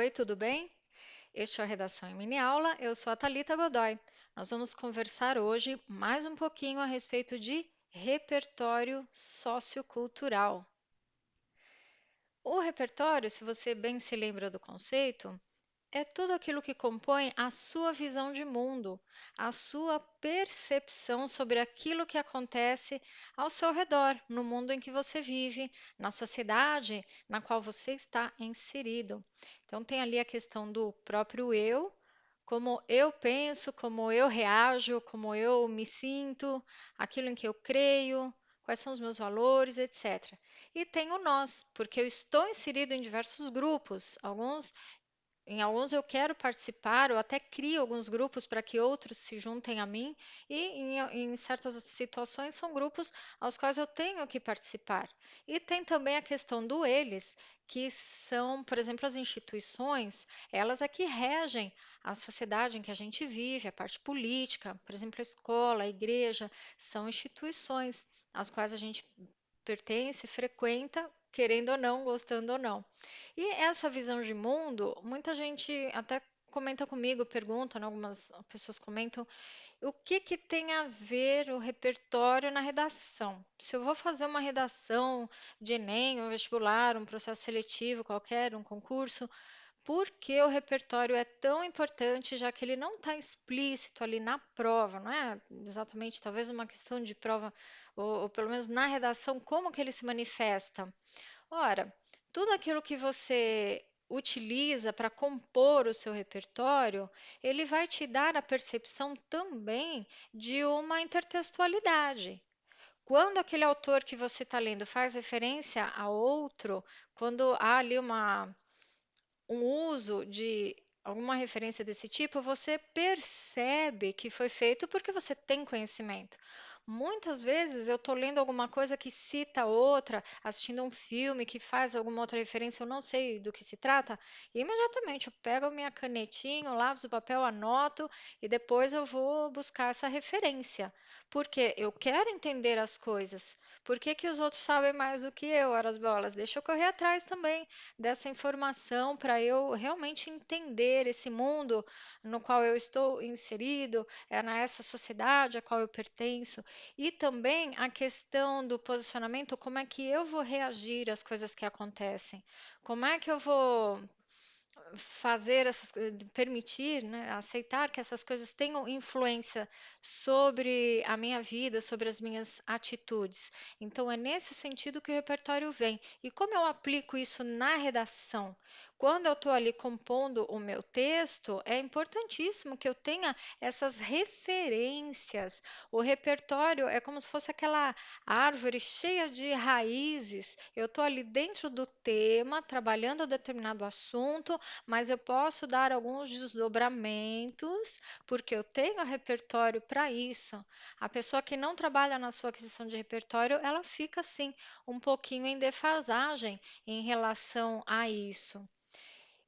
Oi, tudo bem? Este é o Redação em Mini Aula, eu sou a Thalita Godoy. Nós vamos conversar hoje mais um pouquinho a respeito de repertório sociocultural. O repertório, se você bem se lembra do conceito, é tudo aquilo que compõe a sua visão de mundo, a sua percepção sobre aquilo que acontece ao seu redor, no mundo em que você vive, na sociedade na qual você está inserido. Então, tem ali a questão do próprio eu, como eu penso, como eu reajo, como eu me sinto, aquilo em que eu creio, quais são os meus valores, etc. E tem o nós, porque eu estou inserido em diversos grupos, em alguns eu quero participar, ou até crio alguns grupos para que outros se juntem a mim, e em certas situações são grupos aos quais eu tenho que participar. E tem também a questão do eles, que são, por exemplo, as instituições, elas é que regem a sociedade em que a gente vive, a parte política, por exemplo, a escola, a igreja, são instituições às quais a gente pertence, frequenta, querendo ou não, gostando ou não. E essa visão de mundo, muita gente até comenta comigo, pergunta, né, algumas pessoas comentam, o que que tem a ver o repertório na redação? Se eu vou fazer uma redação de Enem, um vestibular, um processo seletivo qualquer, um concurso, por que o repertório é tão importante, já que ele não está explícito ali na prova, não é exatamente talvez uma questão de prova, ou pelo menos na redação, como que ele se manifesta? Ora, tudo aquilo que você utiliza para compor o seu repertório, ele vai te dar a percepção também de uma intertextualidade. Quando aquele autor que você está lendo faz referência a outro, quando há ali um uso de alguma referência desse tipo, você percebe que foi feito porque você tem conhecimento. Muitas vezes eu estou lendo alguma coisa que cita outra, assistindo um filme que faz alguma outra referência, eu não sei do que se trata, e imediatamente eu pego a minha canetinha, o lápis, o papel, anoto e depois eu vou buscar essa referência. Porque eu quero entender as coisas. Por que que os outros sabem mais do que eu, ora as bolas? Deixa eu correr atrás também dessa informação para eu realmente entender esse mundo no qual eu estou inserido, nessa sociedade a qual eu pertenço, e também a questão do posicionamento, como é que eu vou reagir às coisas que acontecem, como é que eu vou fazer permitir, né, aceitar que essas coisas tenham influência sobre a minha vida, sobre as minhas atitudes. Então, é nesse sentido que o repertório vem. E como eu aplico isso na redação? Quando eu estou ali compondo o meu texto, é importantíssimo que eu tenha essas referências. O repertório é como se fosse aquela árvore cheia de raízes. Eu estou ali dentro do tema, trabalhando determinado assunto, mas eu posso dar alguns desdobramentos, porque eu tenho repertório para isso. A pessoa que não trabalha na sua aquisição de repertório, ela fica assim, um pouquinho em defasagem em relação a isso.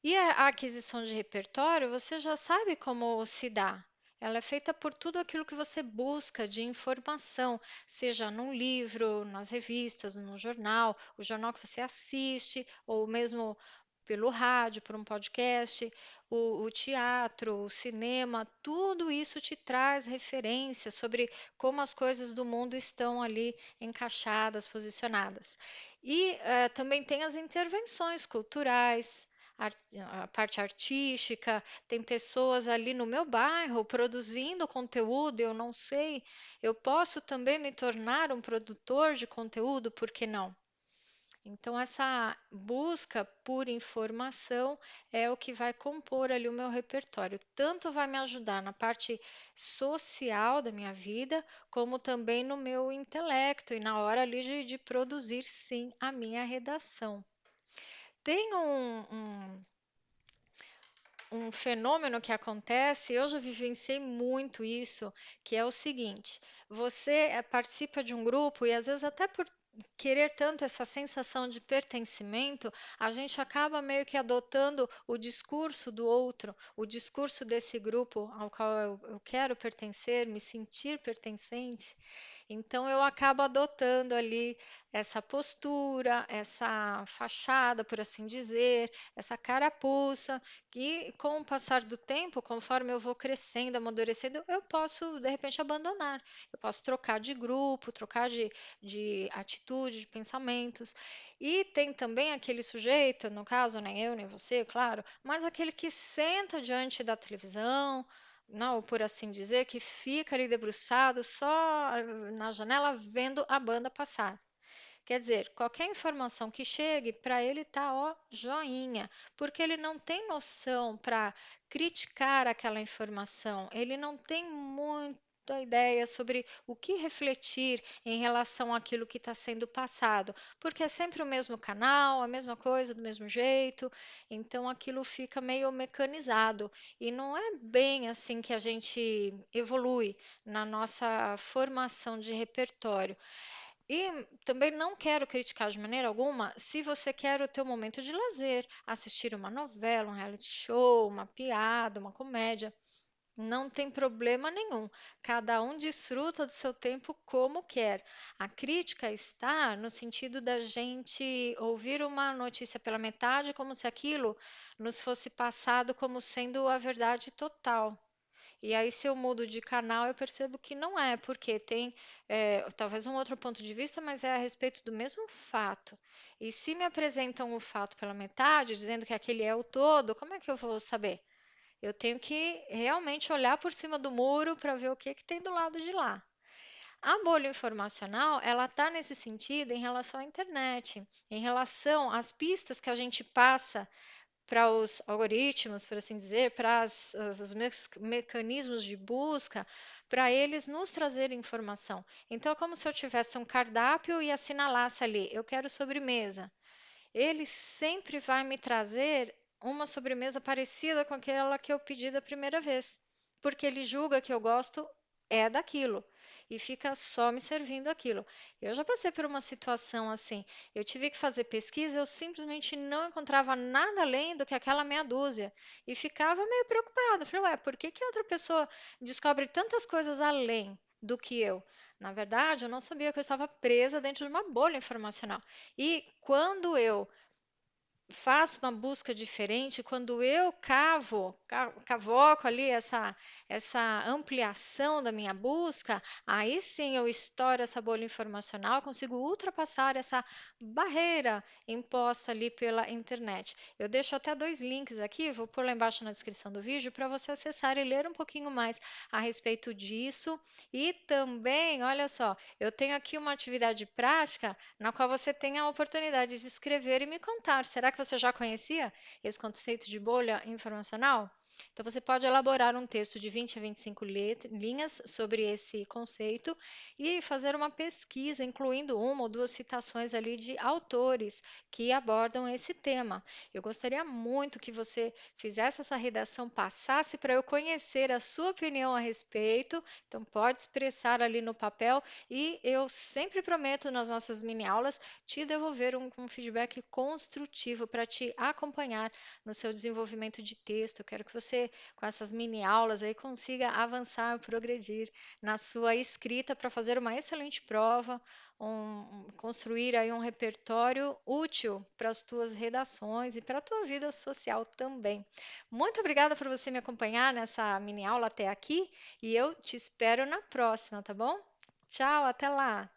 E a aquisição de repertório, você já sabe como se dá. Ela é feita por tudo aquilo que você busca de informação, seja num livro, nas revistas, no jornal, o jornal que você assiste, ou mesmo pelo rádio, por um podcast, o teatro, o cinema, tudo isso te traz referências sobre como as coisas do mundo estão ali encaixadas, posicionadas. E também tem as intervenções culturais, a parte artística, tem pessoas ali no meu bairro produzindo conteúdo, eu não sei, eu posso também me tornar um produtor de conteúdo, por que não? Então, essa busca por informação é o que vai compor ali o meu repertório. Tanto vai me ajudar na parte social da minha vida, como também no meu intelecto e na hora ali de produzir, sim, a minha redação. Tem um fenômeno que acontece, eu já vivenciei muito isso, que é o seguinte: você participa de um grupo e às vezes até por querer tanto essa sensação de pertencimento, a gente acaba meio que adotando o discurso do outro, o discurso desse grupo ao qual eu quero pertencer, me sentir pertencente. Então eu acabo adotando ali essa postura, essa fachada, por assim dizer, essa carapuça, que com o passar do tempo, conforme eu vou crescendo, amadurecendo, eu posso de repente abandonar. Eu posso trocar de grupo, trocar de atitude, de pensamentos. E tem também aquele sujeito, no caso, nem eu, nem você, claro, mas aquele que senta diante da televisão, não, por assim dizer, que fica ali debruçado só na janela vendo a banda passar. Quer dizer, qualquer informação que chegue, para ele tá ó, joinha, porque ele não tem noção para criticar aquela informação, ele não tem muita ideia sobre o que refletir em relação àquilo que está sendo passado, porque é sempre o mesmo canal, a mesma coisa, do mesmo jeito, então aquilo fica meio mecanizado e não é bem assim que a gente evolui na nossa formação de repertório. E também não quero criticar de maneira alguma se você quer o teu momento de lazer, assistir uma novela, um reality show, uma piada, uma comédia. Não tem problema nenhum. Cada um desfruta do seu tempo como quer. A crítica está no sentido da gente ouvir uma notícia pela metade, como se aquilo nos fosse passado como sendo a verdade total. E aí, se eu mudo de canal, eu percebo que não é, porque tem talvez um outro ponto de vista, mas é a respeito do mesmo fato. E se me apresentam o fato pela metade, dizendo que aquele é o todo, como é que eu vou saber? Eu tenho que realmente olhar por cima do muro para ver o que que tem do lado de lá. A bolha informacional, ela está nesse sentido em relação à internet, em relação às pistas que a gente passa para os algoritmos, por assim dizer, para os mecanismos de busca, para eles nos trazerem informação. Então, é como se eu tivesse um cardápio e assinalasse ali, eu quero sobremesa. Ele sempre vai me trazer uma sobremesa parecida com aquela que eu pedi da primeira vez, porque ele julga que eu gosto é daquilo e fica só me servindo aquilo. Eu já passei por uma situação assim, eu tive que fazer pesquisa, eu simplesmente não encontrava nada além do que aquela meia dúzia e ficava meio preocupada. Falei, ué, por que que outra pessoa descobre tantas coisas além do que eu? Na verdade, eu não sabia que eu estava presa dentro de uma bolha informacional. E quando eu faço uma busca diferente, quando eu cavoco ali essa ampliação da minha busca, aí sim eu estouro essa bolha informacional, consigo ultrapassar essa barreira imposta ali pela internet. Eu deixo até dois links aqui, vou pôr lá embaixo na descrição do vídeo para você acessar e ler um pouquinho mais a respeito disso. E também, olha só, eu tenho aqui uma atividade prática na qual você tem a oportunidade de escrever e me contar. Será que você já conhecia esse conceito de bolha informacional? Então, você pode elaborar um texto de 20 a 25 linhas sobre esse conceito e fazer uma pesquisa, incluindo uma ou duas citações ali de autores que abordam esse tema. Eu gostaria muito que você fizesse essa redação, passasse para eu conhecer a sua opinião a respeito. Então, pode expressar ali no papel e eu sempre prometo nas nossas mini aulas te devolver um feedback construtivo para te acompanhar no seu desenvolvimento de texto. Eu quero que você, com essas mini aulas aí, consiga avançar, progredir na sua escrita para fazer uma excelente prova, construir aí um repertório útil para as tuas redações e para a tua vida social também. Muito obrigada por você me acompanhar nessa mini aula até aqui e eu te espero na próxima, tá bom? Tchau, até lá!